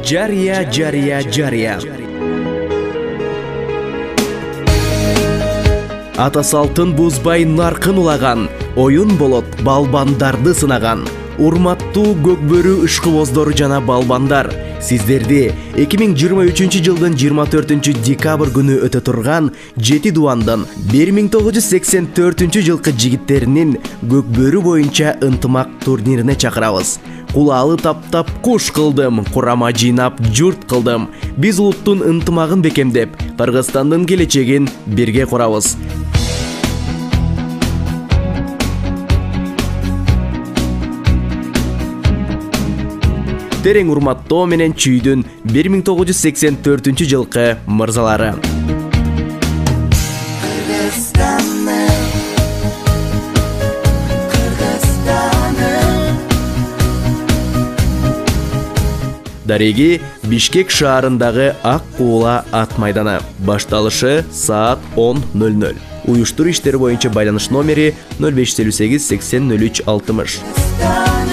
Жария. Ата салтын бузбай наркын улаган, оюн болот балбандарды сынаган. Урматтуу көкбөрү ышкыбоздор жана балбандар, сиздерди 2023 жылдын 24 декабрь күнү өтө турган 7 дуандын 1984 жылкы жигиттеринин көкбөрү боюнча ынтымак турнирине чакырабыз. Кулаалы таптап куш кылдым, курама жыйнап журт кылдым. Биз улуттун ынтымагын бекемдеп, Кыргызстандын келечегин бирге курабыз. Терең урматтоо менен чүйдүн 1984 жылкы мырзалары. Дареги Бишкек шаарындагы Ак Куула ат майданы. Башталышы саат 10:00. Уюштуруу иштери боюнча байланыш номери 0508 80 03 60.